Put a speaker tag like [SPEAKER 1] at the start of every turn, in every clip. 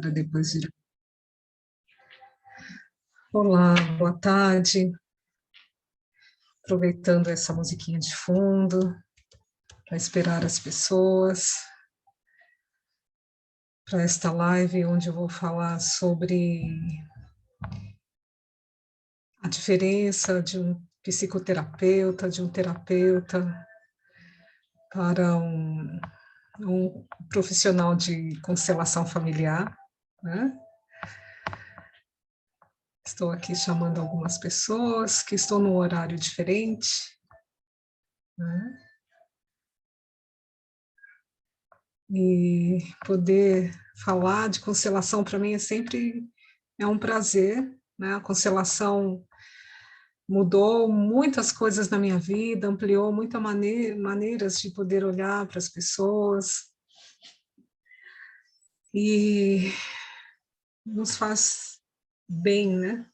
[SPEAKER 1] para depois ir. Olá, boa tarde. Aproveitando essa musiquinha de fundo, para esperar as pessoas, para esta live onde eu vou falar sobre a diferença de um psicoterapeuta, de um terapeuta, para um profissional de constelação familiar, né? Estou aqui chamando algumas pessoas que estão num horário diferente, né? E poder falar de constelação para mim sempre é um prazer, né? A constelação mudou muitas coisas na minha vida, ampliou muitas maneiras de poder olhar para as pessoas e nos faz bem, né?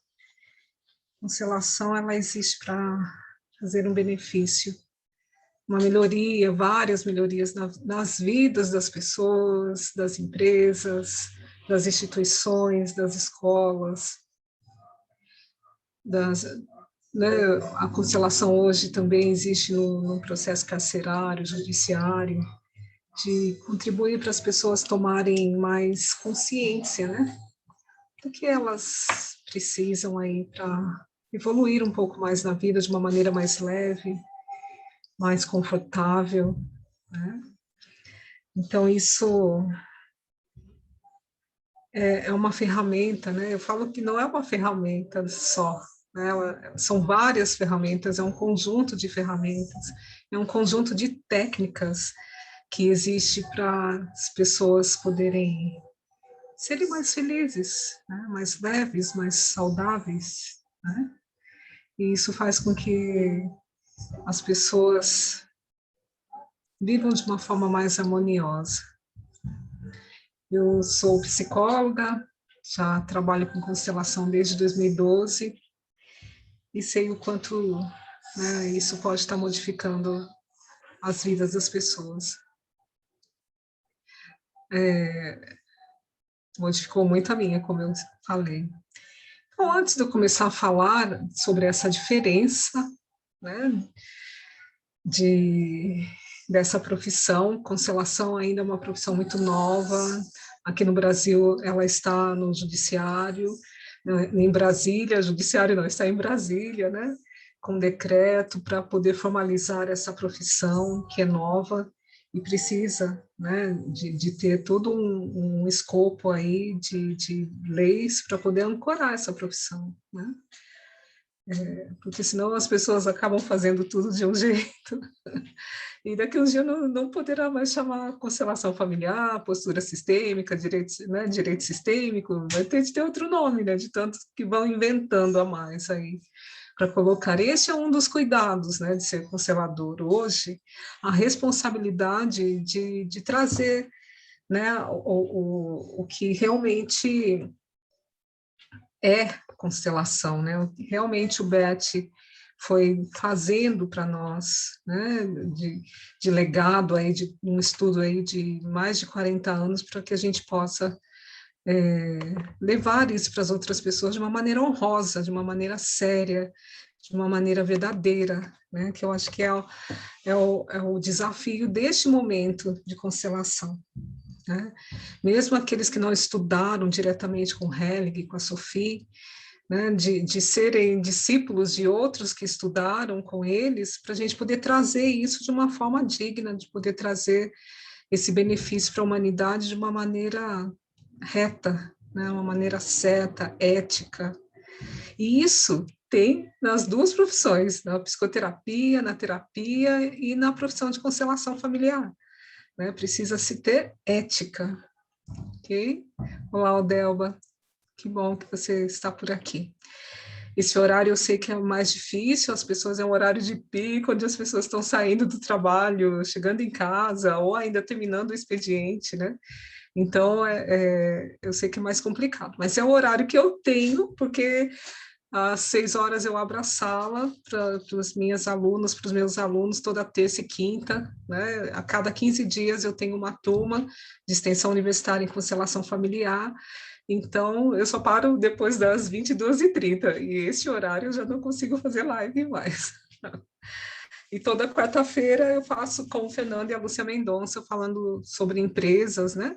[SPEAKER 1] A constelação, ela existe para fazer um benefício, uma melhoria, várias melhorias nas vidas das pessoas, das empresas, das instituições, das escolas, né, a constelação hoje também existe no processo carcerário, judiciário, de contribuir para as pessoas tomarem mais consciência, né, do que elas precisam aí para evoluir um pouco mais na vida de uma maneira mais leve, mais confortável, né? Então, isso é uma ferramenta, né? Eu falo que não é uma ferramenta só, né? São várias ferramentas, é um conjunto de ferramentas, é um conjunto de técnicas que existe para as pessoas poderem serem mais felizes, né? Mais leves, mais saudáveis, né? E isso faz com que as pessoas vivam de uma forma mais harmoniosa. Eu sou psicóloga, já trabalho com constelação desde 2012 e sei o quanto, né, isso pode estar modificando as vidas das pessoas. Modificou muito a minha, como eu falei. Então, antes de eu começar a falar sobre essa diferença, né, dessa profissão, constelação ainda é uma profissão muito nova. Aqui no Brasil, ela está no judiciário, em Brasília, judiciário não, está em Brasília, né? Com decreto para poder formalizar essa profissão que é nova e precisa, né, de ter todo um escopo aí de leis para poder ancorar essa profissão, né? Porque senão as pessoas acabam fazendo tudo de um jeito e daqui a uns dias não poderá mais chamar constelação familiar, postura sistêmica, direito, né, direito sistêmico, vai ter de ter outro nome, né, de tantos que vão inventando a mais aí para colocar. Esse é um dos cuidados, né, de ser constelador hoje, a responsabilidade de trazer, né, o que realmente é constelação, né, o que realmente o Beth foi fazendo para nós, né, de legado aí, de um estudo aí de mais de 40 anos, para que a gente possa levar isso para as outras pessoas de uma maneira honrosa, de uma maneira séria, de uma maneira verdadeira, né, que eu acho que é o desafio deste momento de constelação. Né? Mesmo aqueles que não estudaram diretamente com Hellig, com a Sophie, né, de serem discípulos de outros que estudaram com eles, para a gente poder trazer isso de uma forma digna, de poder trazer esse benefício para a humanidade de uma maneira reta, né, uma maneira certa, ética. E isso tem nas duas profissões, na psicoterapia, na terapia e na profissão de constelação familiar. Né? Precisa se ter ética, ok? Olá, Odelba. Que bom que você está por aqui. Esse horário eu sei que é mais difícil, as pessoas é um horário de pico, onde as pessoas estão saindo do trabalho, chegando em casa, ou ainda terminando o expediente, né? Então, eu sei que é mais complicado, mas é o horário que eu tenho, porque às 6 horas eu abro a sala para as minhas alunas, para os meus alunos, toda terça e quinta, né? A cada 15 dias eu tenho uma turma de extensão universitária em constelação familiar, então eu só paro depois das 22h30, e esse horário eu já não consigo fazer live mais. E toda quarta-feira eu faço com o Fernando e a Lúcia Mendonça, falando sobre empresas, né?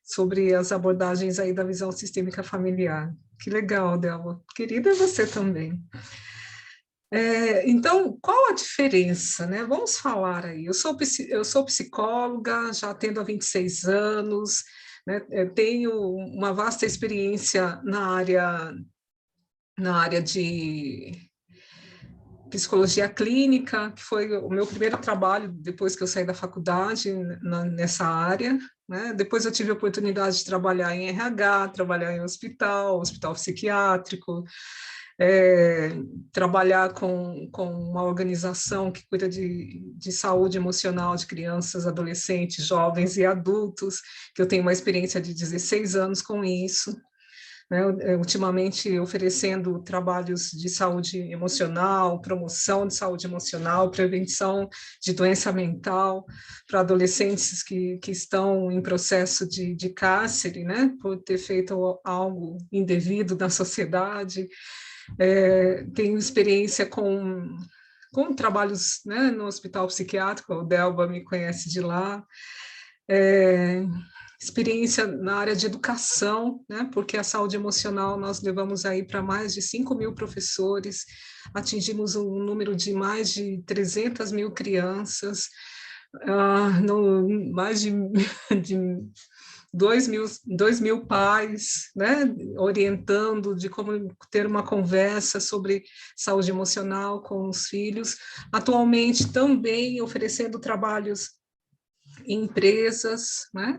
[SPEAKER 1] Sobre as abordagens aí da visão sistêmica familiar. Que legal, Delma. Querida é você também. Então, qual a diferença, né? Vamos falar aí. Eu sou psicóloga, já atendo há 26 anos, né? Tenho uma vasta experiência na área de psicologia clínica, que foi o meu primeiro trabalho depois que eu saí da faculdade nessa área, né? Depois eu tive a oportunidade de trabalhar em RH, trabalhar em hospital psiquiátrico, trabalhar com uma organização que cuida de saúde emocional de crianças, adolescentes, jovens e adultos, que eu tenho uma experiência de 16 anos com isso, né, ultimamente oferecendo trabalhos de saúde emocional, promoção de saúde emocional, prevenção de doença mental para adolescentes que estão em processo de cárcere, né, por ter feito algo indevido na sociedade. Tenho experiência com trabalhos, né, no hospital psiquiátrico, o Delba me conhece de lá, experiência na área de educação, né, porque a saúde emocional nós levamos aí para mais de 5.000 professores, atingimos um número de mais de 300 mil crianças, mais de 2 mil pais, né, orientando de como ter uma conversa sobre saúde emocional com os filhos, atualmente também oferecendo trabalhos em empresas, né,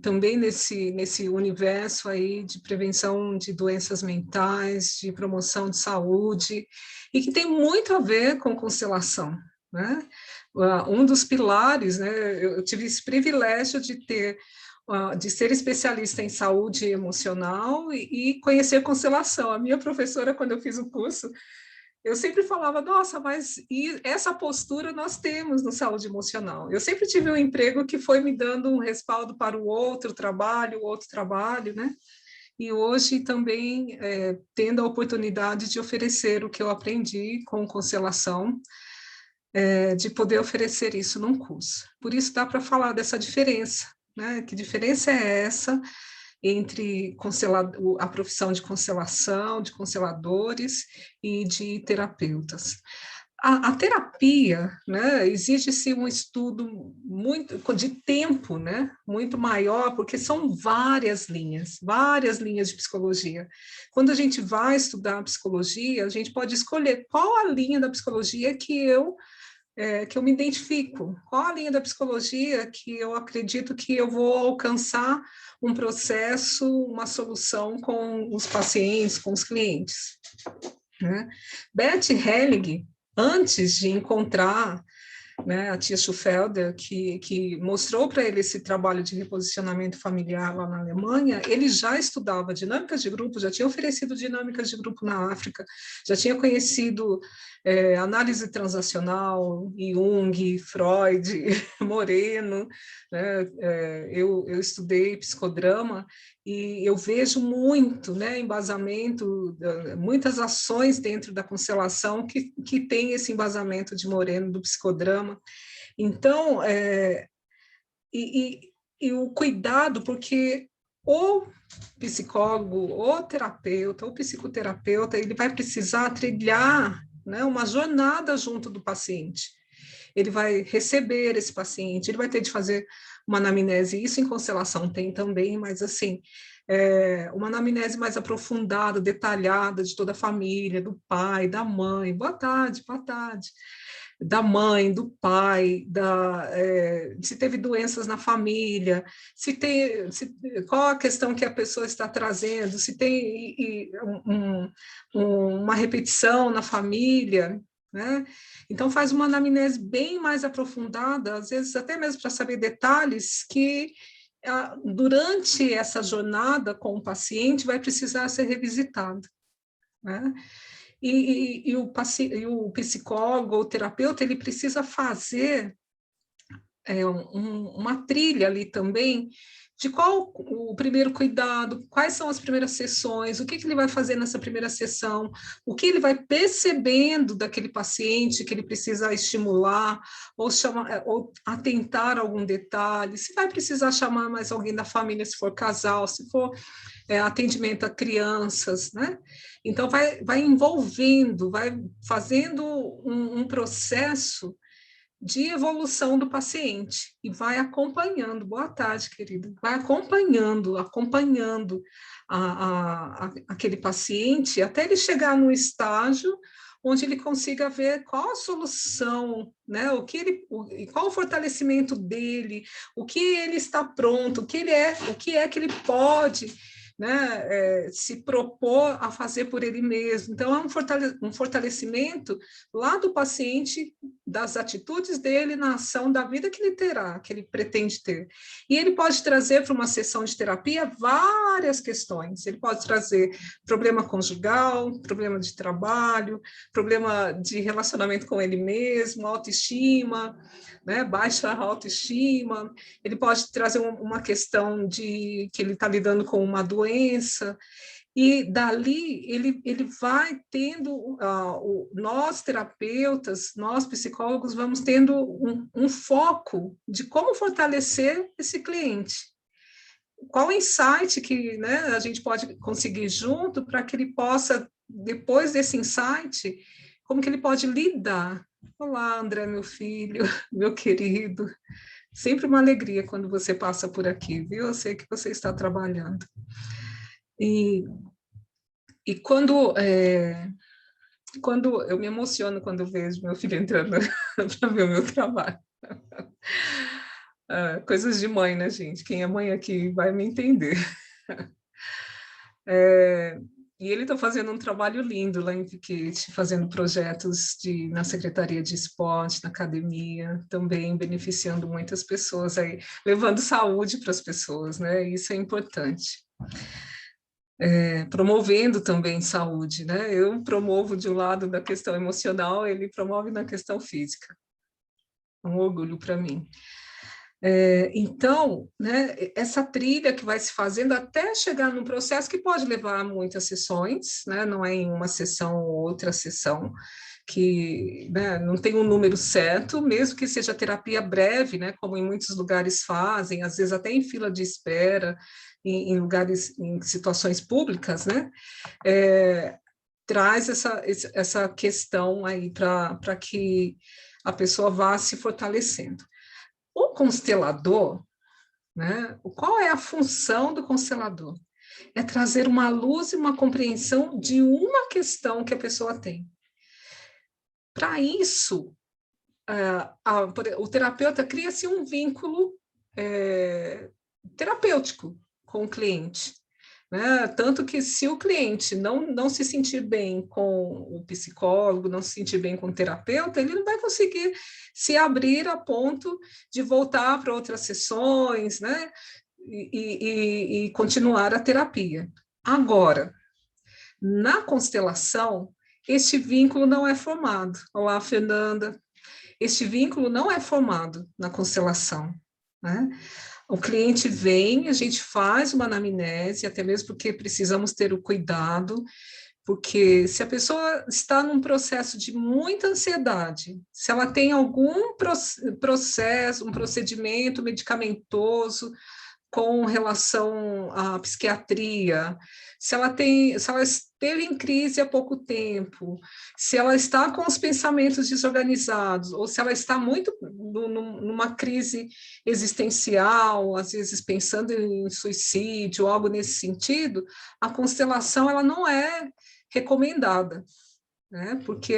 [SPEAKER 1] também nesse universo aí de prevenção de doenças mentais, de promoção de saúde, e que tem muito a ver com constelação, né? Um dos pilares, né? Eu tive esse privilégio de ser especialista em saúde emocional e conhecer constelação. A minha professora, quando eu fiz o curso, eu sempre falava, nossa, mas e essa postura nós temos no saúde emocional. Eu sempre tive um emprego que foi me dando um respaldo para o outro trabalho, né? E hoje também tendo a oportunidade de oferecer o que eu aprendi com constelação, de poder oferecer isso num curso. Por isso dá para falar dessa diferença, né? Que diferença é essa entre a profissão de constelação, de consteladores e de terapeutas. A terapia, né, exige-se um estudo muito de tempo, né, muito maior, porque são várias linhas de psicologia. Quando a gente vai estudar psicologia, a gente pode escolher qual a linha da psicologia que eu me identifico, qual a linha da psicologia que eu acredito que eu vou alcançar um processo, uma solução com os pacientes, com os clientes, né? Bert Helling, antes de encontrar, né, a tia Schufelder, que mostrou para ele esse trabalho de reposicionamento familiar lá na Alemanha, ele já estudava dinâmicas de grupo, já tinha oferecido dinâmicas de grupo na África, já tinha conhecido análise transacional, Jung, Freud, Moreno, né? Eu estudei psicodrama e eu vejo muito, né, embasamento, muitas ações dentro da constelação que tem esse embasamento de Moreno do psicodrama. Então, e o cuidado, porque o psicólogo, o terapeuta, o psicoterapeuta, ele vai precisar trilhar, né, uma jornada junto do paciente. Ele vai receber esse paciente, ele vai ter de fazer uma anamnese, isso em constelação tem também, mas assim, uma anamnese mais aprofundada, detalhada de toda a família, do pai, da mãe, boa tarde, da mãe, do pai, se teve doenças na família, qual a questão que a pessoa está trazendo, se tem uma repetição na família, né? Então faz uma anamnese bem mais aprofundada, às vezes até mesmo para saber detalhes durante essa jornada com o paciente, vai precisar ser revisitado, né? E o psicólogo ou terapeuta, ele precisa fazer uma trilha ali também, de qual o primeiro cuidado, quais são as primeiras sessões, o que ele vai fazer nessa primeira sessão, o que ele vai percebendo daquele paciente que ele precisa estimular, ou atentar a algum detalhe, se vai precisar chamar mais alguém da família, se for casal, se for atendimento a crianças, né? Então, vai envolvendo, vai fazendo um processo de evolução do paciente e vai acompanhando, boa tarde, querido, vai acompanhando aquele paciente até ele chegar no estágio onde ele consiga ver qual a solução, né, qual o fortalecimento dele, o que ele está pronto, o que é que ele pode, né, se propor a fazer por ele mesmo. Então, é um fortalecimento lá do paciente, das atitudes dele na ação da vida que ele terá, que ele pretende ter. E ele pode trazer para uma sessão de terapia várias questões. Ele pode trazer problema conjugal, problema de trabalho, problema de relacionamento com ele mesmo, autoestima, né, baixa autoestima. Ele pode trazer uma questão de que ele está lidando com uma doença, e dali ele vai tendo, nós terapeutas, nós psicólogos, vamos tendo um foco de como fortalecer esse cliente. Qual insight que, né, a gente pode conseguir junto para que ele possa, depois desse insight, como que ele pode lidar? Olá, André, meu filho, meu querido. Sempre uma alegria quando você passa por aqui, viu? Eu sei que você está trabalhando. E quando eu me emociono quando eu vejo meu filho entrando para ver o meu trabalho. Coisas de mãe, né, gente? Quem é mãe aqui vai me entender. E ele está fazendo um trabalho lindo lá em Piquete, fazendo projetos na Secretaria de Esporte, na academia, também beneficiando muitas pessoas aí, levando saúde para as pessoas, né? Isso é importante. Promovendo também saúde, né? Eu promovo de um lado da questão emocional, ele promove na questão física. É um orgulho para mim. Então, né, essa trilha que vai se fazendo até chegar num processo que pode levar a muitas sessões, né, não é em uma sessão ou outra sessão, que, né, não tem um número certo, mesmo que seja terapia breve, né, como em muitos lugares fazem, às vezes até em fila de espera, em lugares, em situações públicas, né, traz essa questão aí para que a pessoa vá se fortalecendo. O constelador, né, qual é a função do constelador? É trazer uma luz e uma compreensão de uma questão que a pessoa tem. Para isso, o terapeuta cria-se um vínculo terapêutico com o cliente. Né? Tanto que se o cliente não se sentir bem com o psicólogo, não se sentir bem com o terapeuta, ele não vai conseguir se abrir a ponto de voltar para outras sessões, né? E continuar a terapia. Agora, na constelação, este vínculo não é formado. Olá, Fernanda. Este vínculo não é formado na constelação, né? O cliente vem, a gente faz uma anamnese, até mesmo porque precisamos ter o cuidado, porque se a pessoa está num processo de muita ansiedade, se ela tem algum processo, um procedimento medicamentoso com relação à psiquiatria, se ela esteve em crise há pouco tempo, se ela está com os pensamentos desorganizados, ou se ela está muito numa crise existencial, às vezes pensando em suicídio, algo nesse sentido, a constelação ela não é recomendada, né? Porque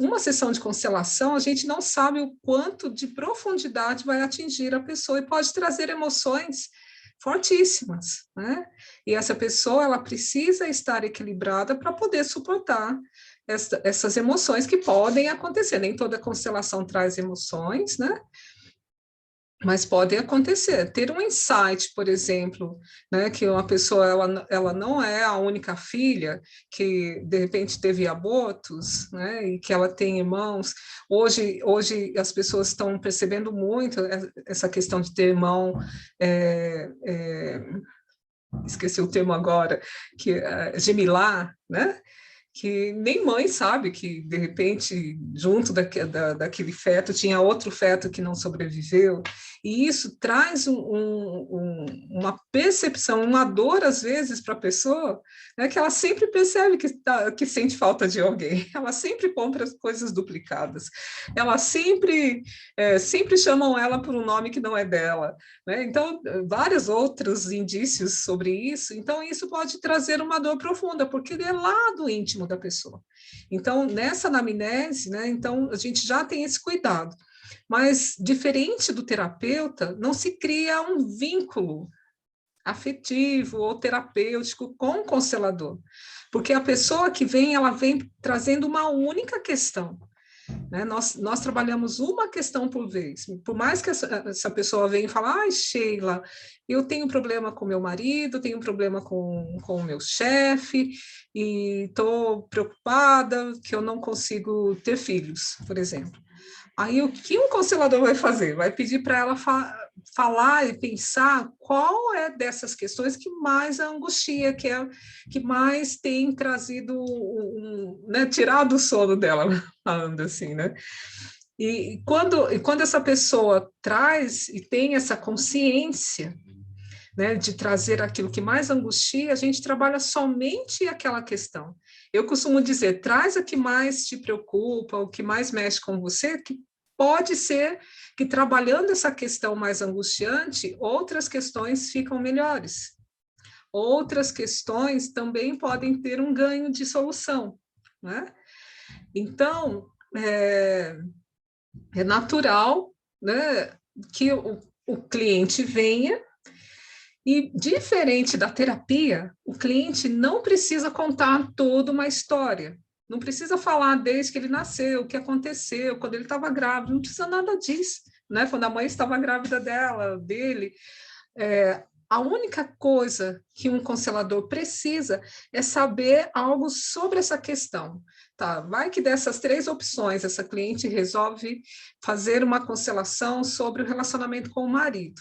[SPEAKER 1] uma sessão de constelação, a gente não sabe o quanto de profundidade vai atingir a pessoa e pode trazer emoções fortíssimas, né? E essa pessoa, ela precisa estar equilibrada para poder suportar essas emoções que podem acontecer. Nem toda constelação traz emoções, né? Mas pode acontecer, ter um insight, por exemplo, né, que uma pessoa ela não é a única filha que de repente teve abortos, né, e que ela tem irmãos. Hoje as pessoas estão percebendo muito essa questão de ter irmão, é, é, esqueci o termo agora, que é gemelar, né? Que nem mãe sabe que, de repente, junto daquele feto, tinha outro feto que não sobreviveu, e isso traz uma percepção, uma dor, às vezes, para a pessoa, né, que ela sempre percebe que sente falta de alguém, ela sempre compra as coisas duplicadas, ela sempre chamam ela por um nome que não é dela, né? Então, vários outros indícios sobre isso, então isso pode trazer uma dor profunda, porque ele é lá do íntimo da pessoa. Então, nessa anamnese, né, então a gente já tem esse cuidado. Mas, diferente do terapeuta, não se cria um vínculo afetivo ou terapêutico com o constelador, porque a pessoa que vem, ela vem trazendo uma única questão, né? Nós trabalhamos uma questão por vez. Por mais que essa pessoa venha e fale, ai, Sheila, eu tenho problema com meu marido, tenho problema com o meu chefe, e estou preocupada que eu não consigo ter filhos, por exemplo. Aí o que um constelador vai fazer? Vai pedir para ela falar e pensar qual é dessas questões que mais a angustia, que mais tem trazido, né, tirado o sono dela, falando assim, né? E quando essa pessoa traz e tem essa consciência, né, de trazer aquilo que mais angustia, a gente trabalha somente aquela questão. Eu costumo dizer, traz o que mais te preocupa, o que mais mexe com você, que pode ser que trabalhando essa questão mais angustiante, outras questões ficam melhores. Outras questões também podem ter um ganho de solução, né? Então, é natural, né, que o cliente venha. E, diferente da terapia, o cliente não precisa contar toda uma história. Não precisa falar desde que ele nasceu, o que aconteceu, quando ele estava grávido, não precisa nada disso. Né? Quando a mãe estava grávida dele. A única coisa que um constelador precisa é saber algo sobre essa questão. Tá, vai que dessas 3 opções, essa cliente resolve fazer uma constelação sobre o relacionamento com o marido.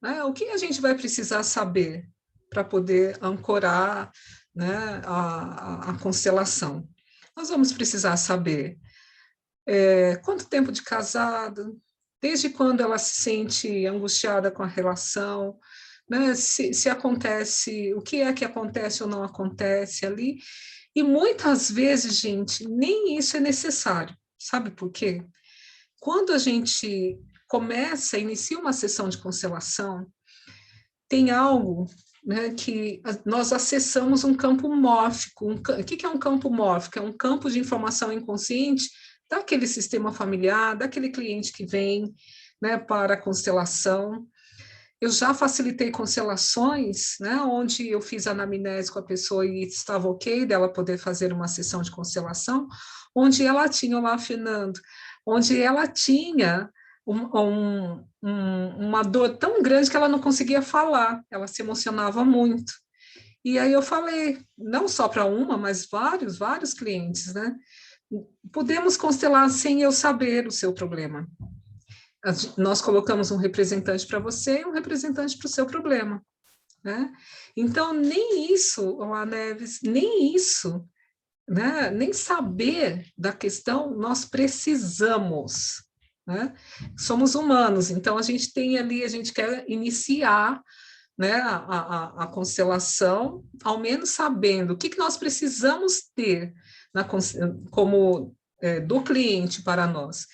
[SPEAKER 1] Né? O que a gente vai precisar saber para poder ancorar, né, a constelação? Nós vamos precisar saber quanto tempo de casado, desde quando ela se sente angustiada com a relação, né, se acontece, o que é que acontece ou não acontece ali. E muitas vezes, gente, nem isso é necessário. Sabe por quê? Quando a gente inicia uma sessão de constelação, tem algo, né, que nós acessamos um campo mórfico. O que é um campo mórfico? É um campo de informação inconsciente daquele sistema familiar, daquele cliente que vem, né, para a constelação. Eu já facilitei constelações, né, onde eu fiz anamnese com a pessoa e estava ok dela poder fazer uma sessão de constelação, onde ela tinha lá, Fernando, onde ela tinha uma dor tão grande que ela não conseguia falar, ela se emocionava muito. E aí eu falei, não só para uma, mas vários clientes, né? Podemos constelar sem eu saber o seu problema. Nós colocamos um representante para você e um representante para o seu problema, né? Então, nem isso, Neves, nem isso, né? Nem saber da questão nós precisamos, né? Somos humanos, então a gente tem ali, a gente quer iniciar, né, a constelação, ao menos sabendo o que nós precisamos ter como do cliente para nós,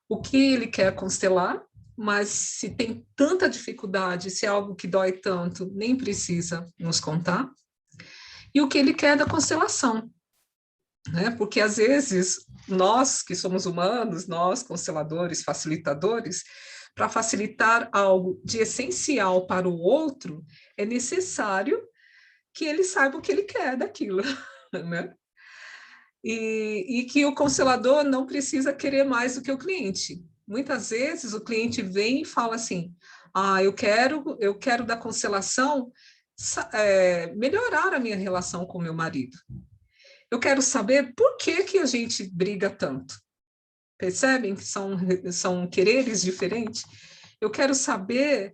[SPEAKER 1] o que ele quer constelar, mas se tem tanta dificuldade, se é algo que dói tanto, nem precisa nos contar, e o que ele quer da constelação, né? Porque às vezes nós que somos humanos, nós consteladores, facilitadores, para facilitar algo de essencial para o outro, é necessário que ele saiba o que ele quer daquilo, né? E que o constelador não precisa querer mais do que o cliente. Muitas vezes o cliente vem e fala assim, eu quero da constelação melhorar a minha relação com meu marido. Eu quero saber por que que a gente briga tanto. Percebem que são quereres diferentes? Eu quero saber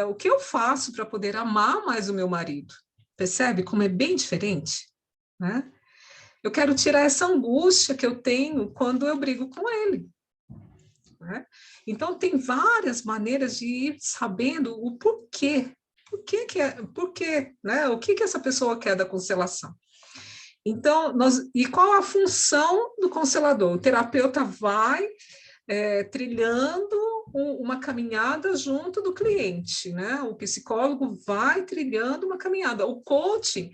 [SPEAKER 1] o que eu faço para poder amar mais o meu marido. Percebe como é bem diferente? Né? Eu quero tirar essa angústia que eu tenho quando eu brigo com ele. Né? Então, tem várias maneiras de ir sabendo o porquê. Porquê, né? O que essa pessoa quer da constelação? Então, e qual a função do constelador? O terapeuta vai trilhando uma caminhada junto do cliente, né? O psicólogo vai trilhando uma caminhada. O coaching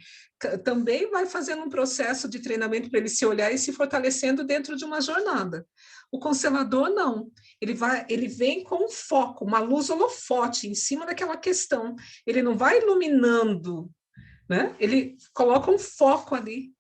[SPEAKER 1] também vai fazendo um processo de treinamento para ele se olhar e se fortalecendo dentro de uma jornada. O constelador não, ele vem com um foco, uma luz holofote em cima daquela questão. Ele não vai iluminando, né? Ele coloca um foco ali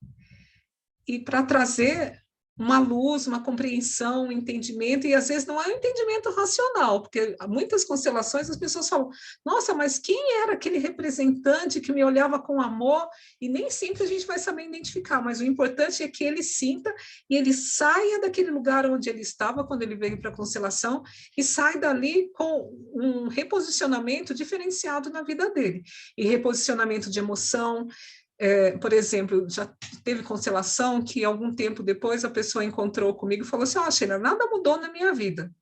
[SPEAKER 1] e para trazer uma luz, uma compreensão, um entendimento, e às vezes não é um entendimento racional, porque muitas constelações as pessoas falam, nossa, mas quem era aquele representante que me olhava com amor? E nem sempre a gente vai saber identificar, mas o importante é que ele sinta e ele saia daquele lugar onde ele estava quando ele veio para a constelação e sai dali com um reposicionamento diferenciado na vida dele, e reposicionamento de emoção. Por exemplo, já teve constelação que algum tempo depois a pessoa encontrou comigo e falou assim, Sheila, nada mudou na minha vida.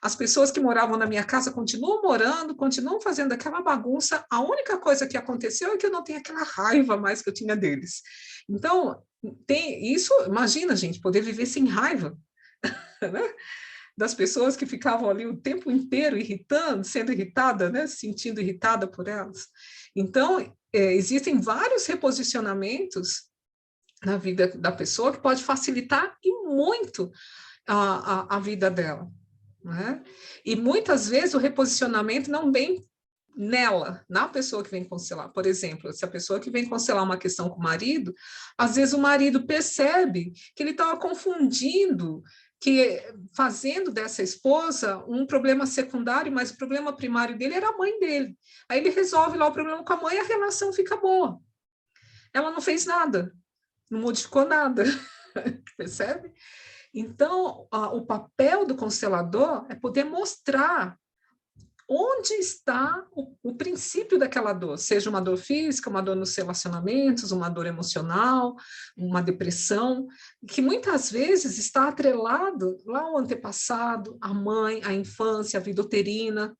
[SPEAKER 1] As pessoas que moravam na minha casa continuam morando, continuam fazendo aquela bagunça, a única coisa que aconteceu é que eu não tenho aquela raiva mais que eu tinha deles. Então, tem isso, imagina, gente, poder viver sem raiva, né? Das pessoas que ficavam ali o tempo inteiro irritando, sendo irritada, né? Se sentindo irritada por elas. Então, existem vários reposicionamentos na vida da pessoa que pode facilitar e muito a vida dela. Né? E muitas vezes o reposicionamento não vem nela, na pessoa que vem constelar. Por exemplo, se a pessoa que vem constelar uma questão com o marido, às vezes o marido percebe que ele estava confundindo, que fazendo dessa esposa um problema secundário, mas o problema primário dele era a mãe dele. Aí ele resolve lá o problema com a mãe e a relação fica boa. Ela não fez nada, não modificou nada, percebe? Então, o papel do constelador é poder mostrar onde está o princípio daquela dor, seja uma dor física, uma dor nos relacionamentos, uma dor emocional, uma depressão, que muitas vezes está atrelado lá ao antepassado, a mãe, a infância, a vida uterina,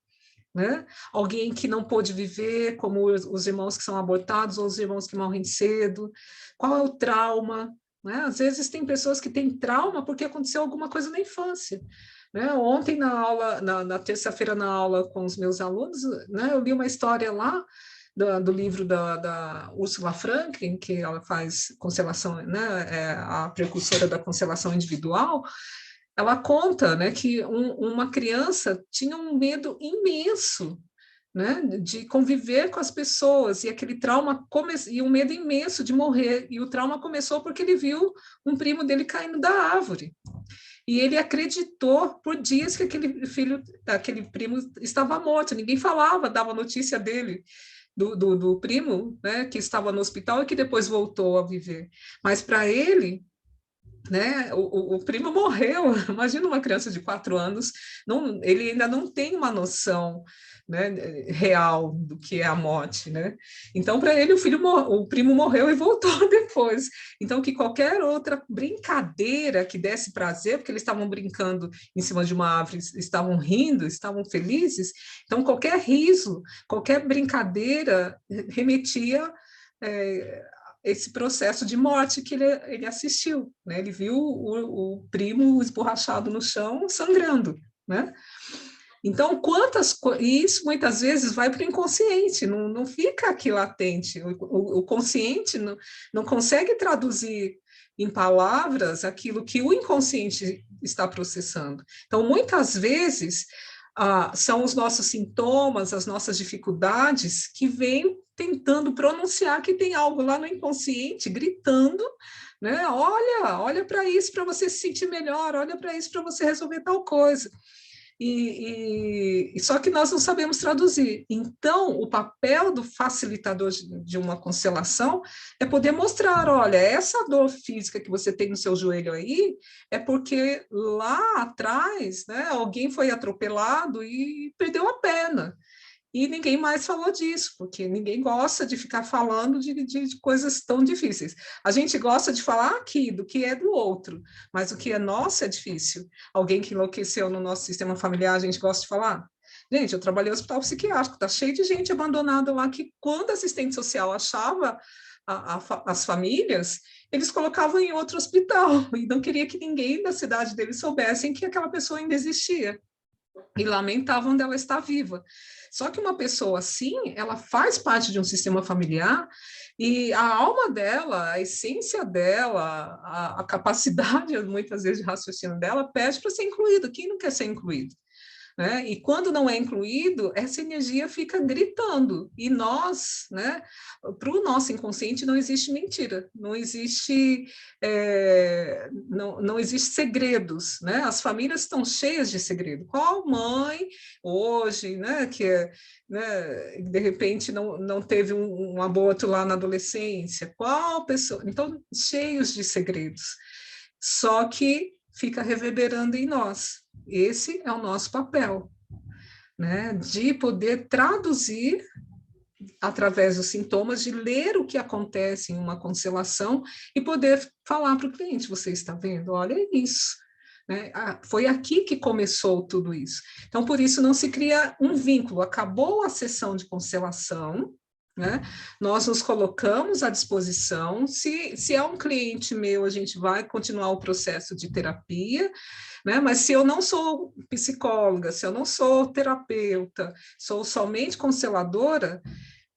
[SPEAKER 1] né? Alguém que não pôde viver, como os irmãos que são abortados ou os irmãos que morrem cedo. Qual é o trauma? Né? Às vezes tem pessoas que têm trauma porque aconteceu alguma coisa na infância. Né? Ontem, na aula, na terça-feira, na aula com os meus alunos, né, eu li uma história lá do livro da Ursula Franklin, que ela faz constelação, né, a precursora da constelação individual. Ela conta, né, que uma criança tinha um medo imenso, né, de conviver com as pessoas, e aquele trauma e um medo imenso de morrer, e o trauma começou porque ele viu um primo dele caindo da árvore. E ele acreditou por dias que aquele primo estava morto, ninguém falava, dava notícia dele, do primo, né, que estava no hospital e que depois voltou a viver. Mas para ele, né, o primo morreu. Imagina uma criança de 4 anos, ele ainda não tem uma noção, né, real do que é a morte, né? Então, para ele, o primo morreu e voltou depois. Então, que qualquer outra brincadeira que desse prazer, porque eles estavam brincando em cima de uma árvore, estavam rindo, estavam felizes, então qualquer riso, qualquer brincadeira remetia esse processo de morte que ele assistiu, né? Ele viu o primo esborrachado no chão, sangrando, né? Então, e isso muitas vezes vai para o inconsciente, não fica aqui latente. O consciente não consegue traduzir em palavras aquilo que o inconsciente está processando. Então, muitas vezes, são os nossos sintomas, as nossas dificuldades que vêm tentando pronunciar que tem algo lá no inconsciente gritando, né? Olha para isso para você se sentir melhor, olha para isso para você resolver tal coisa. Só que nós não sabemos traduzir. Então, o papel do facilitador de uma constelação é poder mostrar, olha, essa dor física que você tem no seu joelho aí é porque lá atrás, né, alguém foi atropelado e perdeu a perna. E ninguém mais falou disso, porque ninguém gosta de ficar falando de coisas tão difíceis. A gente gosta de falar aqui do que é do outro, mas o que é nosso é difícil. Alguém que enlouqueceu no nosso sistema familiar, a gente gosta de falar. Gente, eu trabalhei no hospital psiquiátrico, está cheio de gente abandonada lá, que quando a assistente social achava as famílias, eles colocavam em outro hospital, e não queria que ninguém da cidade deles soubessem que aquela pessoa ainda existia. E lamentavam dela estar viva. Só que uma pessoa assim, ela faz parte de um sistema familiar e a alma dela, a essência dela, a capacidade, muitas vezes, de raciocínio dela, pede para ser incluído. Quem não quer ser incluído? Né? E quando não é incluído, essa energia fica gritando. E nós, né, para o nosso inconsciente, não existe mentira, não existe segredos. Né? As famílias estão cheias de segredo. Qual mãe hoje, né, né, de repente não teve um aborto lá na adolescência? Qual pessoa? Então, cheios de segredos. Só que fica reverberando em nós. Esse é o nosso papel, né? De poder traduzir através dos sintomas, de ler o que acontece em uma constelação e poder falar para o cliente: você está vendo? Olha isso. Né? Foi aqui que começou tudo isso. Então, por isso, não se cria um vínculo. Acabou a sessão de constelação, né? Nós nos colocamos à disposição. Se é um cliente meu, a gente vai continuar o processo de terapia, né? Mas se eu não sou psicóloga, se eu não sou terapeuta, sou somente consteladora,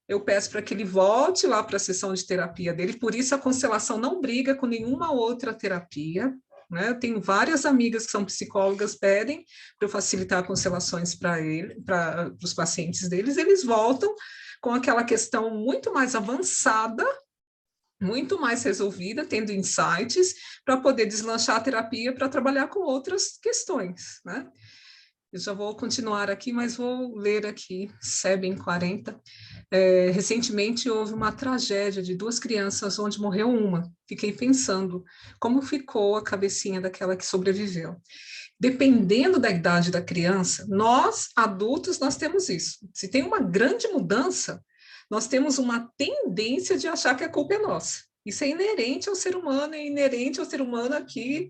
[SPEAKER 1] eu peço para que ele volte lá para a sessão de terapia dele. Por isso, a constelação não briga com nenhuma outra terapia. Né? Eu tenho várias amigas que são psicólogas, pedem para eu facilitar constelações para os pacientes deles, eles voltam com aquela questão muito mais avançada, muito mais resolvida, tendo insights, para poder deslanchar a terapia para trabalhar com outras questões. Né? Eu já vou continuar aqui, mas vou ler aqui, SEBEN 40. Recentemente houve uma tragédia de 2 crianças onde morreu uma. Fiquei pensando como ficou a cabecinha daquela que sobreviveu. Dependendo da idade da criança, nós, adultos, nós temos isso. Se tem uma grande mudança, nós temos uma tendência de achar que a culpa é nossa. Isso é inerente ao ser humano, é inerente ao ser humano aqui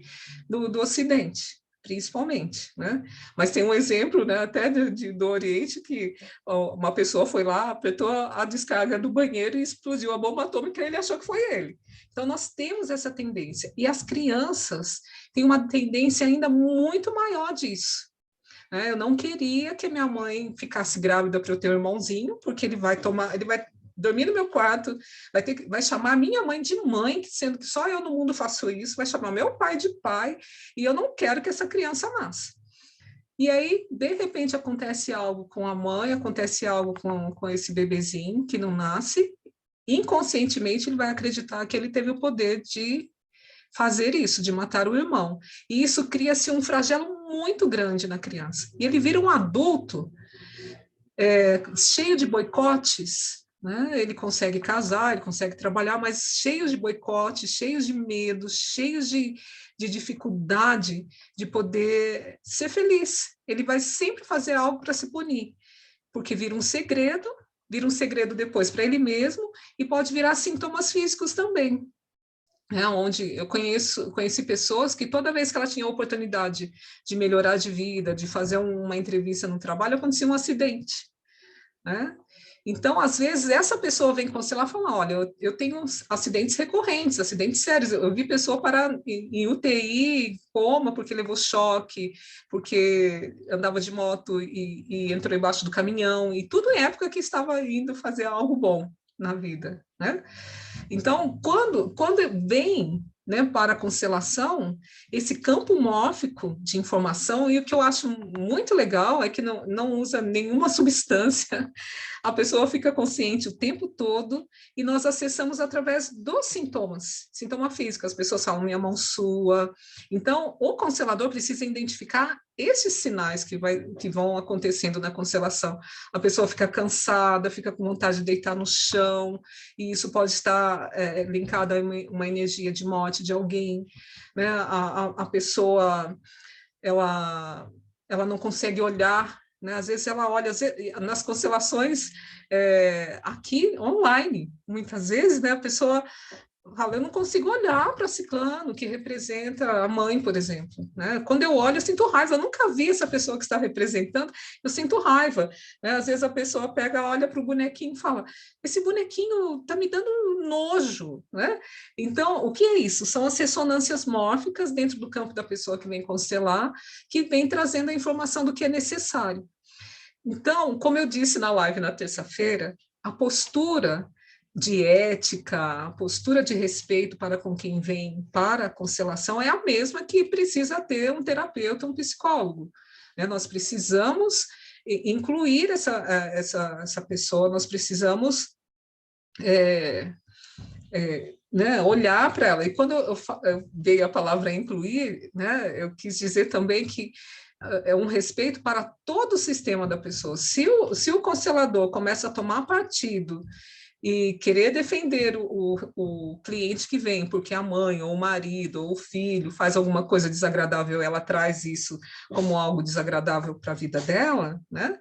[SPEAKER 1] do Ocidente, principalmente, né? Mas tem um exemplo, né, até do Oriente, que uma pessoa foi lá, apertou a descarga do banheiro e explodiu a bomba atômica e ele achou que foi ele. Então, nós temos essa tendência. E as crianças têm uma tendência ainda muito maior disso. Eu não queria que a minha mãe ficasse grávida para eu ter um irmãozinho, porque ele vai dormir no meu quarto, vai chamar a minha mãe de mãe, sendo que só eu no mundo faço isso, vai chamar meu pai de pai, e eu não quero que essa criança nasça. E aí, de repente, acontece algo com a mãe, acontece algo com esse bebezinho que não nasce, inconscientemente ele vai acreditar que ele teve o poder de fazer isso, de matar o irmão. E isso cria-se um flagelo muito grande na criança. E ele vira um adulto cheio de boicotes, né? Ele consegue casar, ele consegue trabalhar, mas cheios de boicotes, cheios de medos, cheios de dificuldade de poder ser feliz. Ele vai sempre fazer algo para se punir, porque vira um segredo depois para ele mesmo e pode virar sintomas físicos também. Onde eu conheci pessoas que toda vez que ela tinha a oportunidade de melhorar de vida, de fazer uma entrevista no trabalho, acontecia um acidente. Né? Então, às vezes, essa pessoa vem constelar e fala: olha, eu tenho acidentes recorrentes, acidentes sérios. Eu vi pessoa parar em UTI, coma, porque levou choque, porque andava de moto e entrou embaixo do caminhão, e tudo em época que estava indo fazer algo bom na vida. Né? Então, quando vem, né, para a constelação, esse campo mórfico de informação, e o que eu acho muito legal é que não usa nenhuma substância, A pessoa fica consciente o tempo todo e nós acessamos através dos sintomas, sintoma físico. As pessoas falam, minha mão sua. Então, o constelador precisa identificar esses sinais que vão acontecendo na constelação. A pessoa fica cansada, fica com vontade de deitar no chão, e isso pode estar linkado a uma energia de morte de alguém, né? A pessoa, ela não consegue olhar, né? Às vezes ela olha nas constelações aqui online, muitas vezes, né? A pessoa fala, eu não consigo olhar para ciclano, que representa a mãe, por exemplo, né? Quando eu olho, eu sinto raiva, eu nunca vi essa pessoa que está representando, eu sinto raiva, né? Às vezes a pessoa pega, olha para o bonequinho e fala, esse bonequinho está me dando nojo, né? Então, o que é isso? São as ressonâncias mórficas dentro do campo da pessoa que vem constelar, que vem trazendo a informação do que é necessário. Então, como eu disse na live na terça-feira, a postura de ética, a postura de respeito para com quem vem para a constelação é a mesma que precisa ter um terapeuta, um psicólogo, né? Nós precisamos incluir essa pessoa, nós precisamos né, olhar para ela. E quando eu dei a palavra incluir, né, eu quis dizer também que é um respeito para todo o sistema da pessoa. Se o constelador começa a tomar partido e querer defender o cliente que vem, porque a mãe, ou o marido, ou o filho faz alguma coisa desagradável, ela traz isso como algo desagradável para a vida dela, né?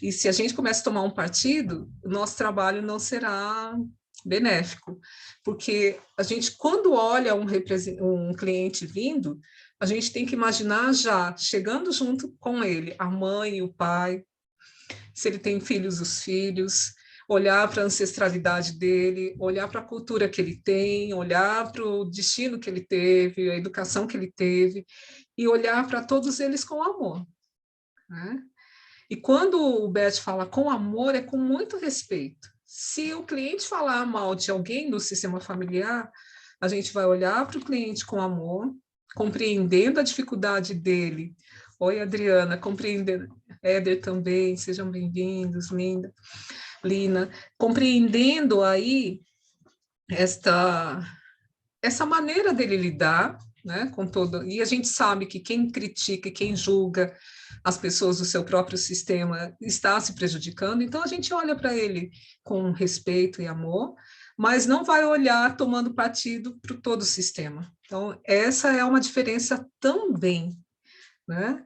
[SPEAKER 1] E se a gente começa a tomar um partido, o nosso trabalho não será benéfico, porque a gente, quando olha um cliente vindo, a gente tem que imaginar já chegando junto com ele, a mãe e o pai, se ele tem filhos, os filhos, olhar para a ancestralidade dele, olhar para a cultura que ele tem, olhar para o destino que ele teve, a educação que ele teve, e olhar para todos eles com amor, né? E quando o Beth fala com amor, é com muito respeito. Se o cliente falar mal de alguém do sistema familiar, a gente vai olhar para o cliente com amor, compreendendo a dificuldade dele. Oi, Adriana, compreendendo. Éder também, sejam bem-vindos, Linda, Lina. Compreendendo aí essa maneira dele lidar, né, com todo. E a gente sabe que quem critica e quem julga as pessoas do seu próprio sistema está se prejudicando, então a gente olha para ele com respeito e amor, mas não vai olhar tomando partido para todo o sistema. Então, essa é uma diferença também, né?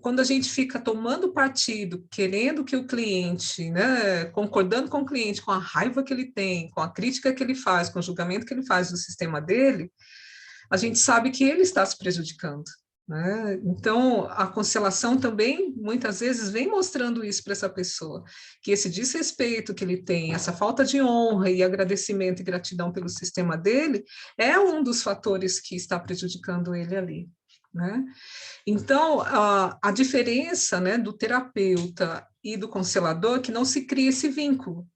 [SPEAKER 1] Quando a gente fica tomando partido, querendo que o cliente, né, concordando com o cliente, com a raiva que ele tem, com a crítica que ele faz, com o julgamento que ele faz do sistema dele, a gente sabe que ele está se prejudicando, né? Então, a constelação também, muitas vezes, vem mostrando isso para essa pessoa, que esse desrespeito que ele tem, essa falta de honra e agradecimento e gratidão pelo sistema dele, é um dos fatores que está prejudicando ele ali, né? Então, a diferença, né, do terapeuta e do constelador é que não se cria esse vínculo.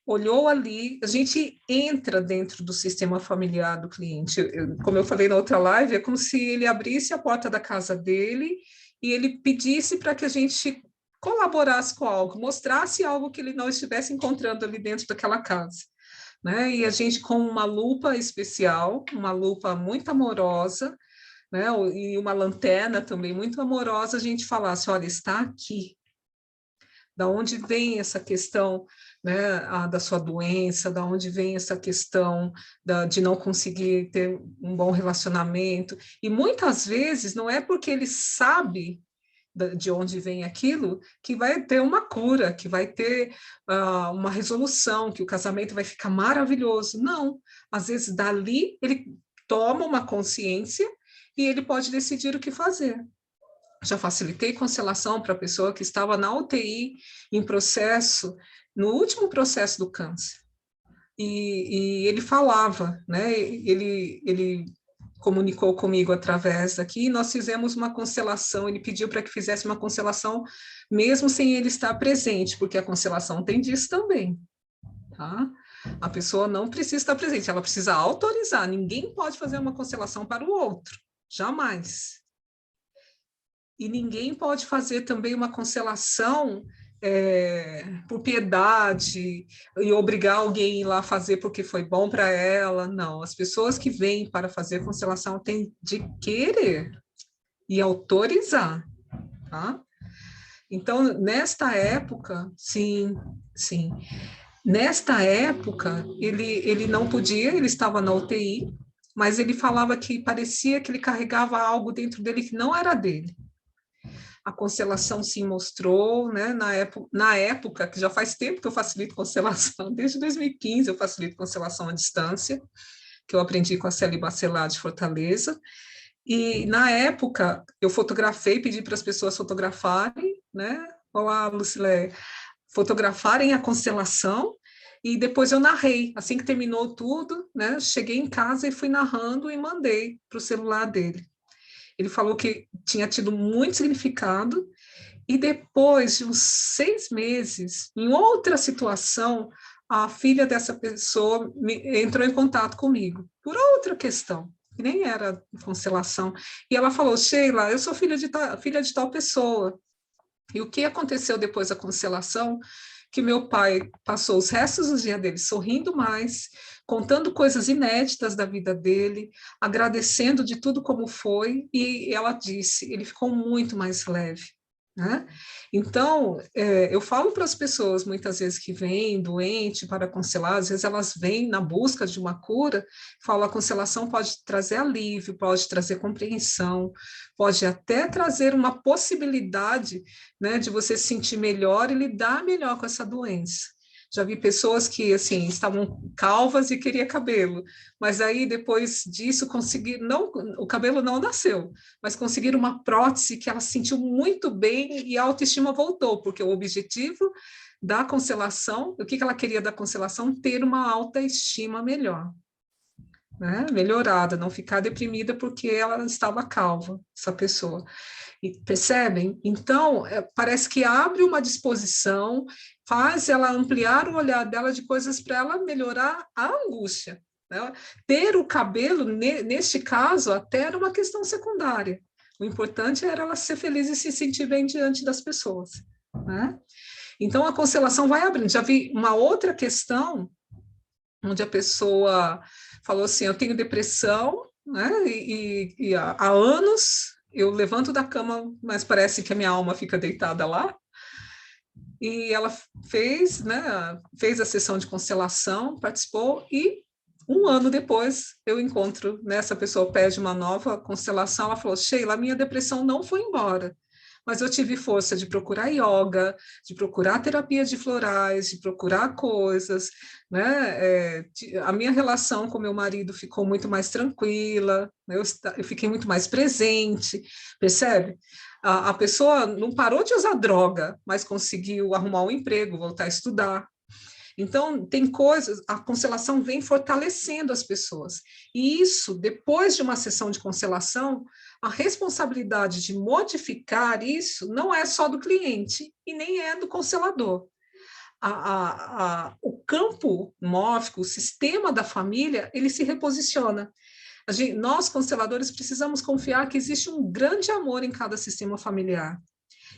[SPEAKER 1] Olhou ali, a gente entra dentro do sistema familiar do cliente. Como eu falei na outra live, é como se ele abrisse a porta da casa dele e ele pedisse para que a gente colaborasse com algo, mostrasse algo que ele não estivesse encontrando ali dentro daquela casa, né? E a gente, com uma lupa especial, uma lupa muito amorosa, né, e uma lanterna também muito amorosa, a gente falasse, olha, está aqui. Da onde vem essa questão, né, da sua doença, da onde vem essa questão de não conseguir ter um bom relacionamento. E muitas vezes não é porque ele sabe de onde vem aquilo que vai ter uma cura, que vai ter uma resolução, que o casamento vai ficar maravilhoso. Não, às vezes dali ele toma uma consciência e ele pode decidir o que fazer. Já facilitei constelação para a pessoa que estava na UTI em processo, no último processo do câncer. E ele falava, né? Ele comunicou comigo através daqui, e nós fizemos uma constelação, ele pediu para que fizesse uma constelação, mesmo sem ele estar presente, porque a constelação tem disso também, tá? A pessoa não precisa estar presente, ela precisa autorizar, ninguém pode fazer uma constelação para o outro, jamais. E ninguém pode fazer também uma constelação por piedade e obrigar alguém a ir lá fazer porque foi bom para ela. Não, as pessoas que vêm para fazer constelação têm de querer e autorizar, tá? Então, nesta época, sim, sim. Nesta época, ele não podia, ele estava na UTI, mas ele falava que parecia que ele carregava algo dentro dele que não era dele. A constelação se mostrou, né, na época, que já faz tempo que eu facilito constelação, desde 2015 eu facilito constelação à distância, que eu aprendi com a Célia Bacelar de Fortaleza, e na época eu fotografei, pedi para as pessoas fotografarem, né, olá, Lucilé, fotografarem a constelação, e depois eu narrei, assim que terminou tudo, né, cheguei em casa e fui narrando e mandei para o celular dele. Ele falou que tinha tido muito significado, e depois de uns 6 meses, em outra situação, a filha dessa pessoa entrou em contato comigo, por outra questão, que nem era constelação. E ela falou, Sheila, eu sou filha de tal pessoa. E o que aconteceu depois da constelação? Que meu pai passou os restos dos dias dele sorrindo mais, contando coisas inéditas da vida dele, agradecendo de tudo como foi, e ela disse, ele ficou muito mais leve. Né? Então, eu falo para as pessoas, muitas vezes, que vêm doente para constelar, às vezes elas vêm na busca de uma cura, falo, a constelação pode trazer alívio, pode trazer compreensão, pode até trazer uma possibilidade, né, de você se sentir melhor e lidar melhor com essa doença. Já vi pessoas que, assim, estavam calvas e queria cabelo, mas aí, depois disso, conseguiram, não, o cabelo não nasceu, mas conseguiram uma prótese que ela se sentiu muito bem e a autoestima voltou, porque o objetivo da constelação, o que ela queria da constelação? Ter uma autoestima melhor, né? Melhorada, não ficar deprimida porque ela estava calva, essa pessoa. E, percebem? Então, parece que abre uma disposição, faz ela ampliar o olhar dela de coisas para ela melhorar a angústia. Né? Ter o cabelo, neste caso, até era uma questão secundária. O importante era ela ser feliz e se sentir bem diante das pessoas. Né? Então, a constelação vai abrindo. Já vi uma outra questão, onde a pessoa falou assim, eu tenho depressão, né? E há anos eu levanto da cama, mas parece que a minha alma fica deitada lá. E ela fez a sessão de constelação, participou, e um ano depois eu encontro, né, essa pessoa pede uma nova constelação, ela falou, Sheila, a minha depressão não foi embora, mas eu tive força de procurar yoga, de procurar terapia de florais, de procurar coisas, né? A minha relação com meu marido ficou muito mais tranquila, né? Eu fiquei muito mais presente, percebe? A pessoa não parou de usar droga, mas conseguiu arrumar um emprego, voltar a estudar. Então, tem coisas, a constelação vem fortalecendo as pessoas. E isso, depois de uma sessão de constelação, a responsabilidade de modificar isso não é só do cliente e nem é do constelador. O campo mórfico, o sistema da família, ele se reposiciona. Nós, consteladores, precisamos confiar que existe um grande amor em cada sistema familiar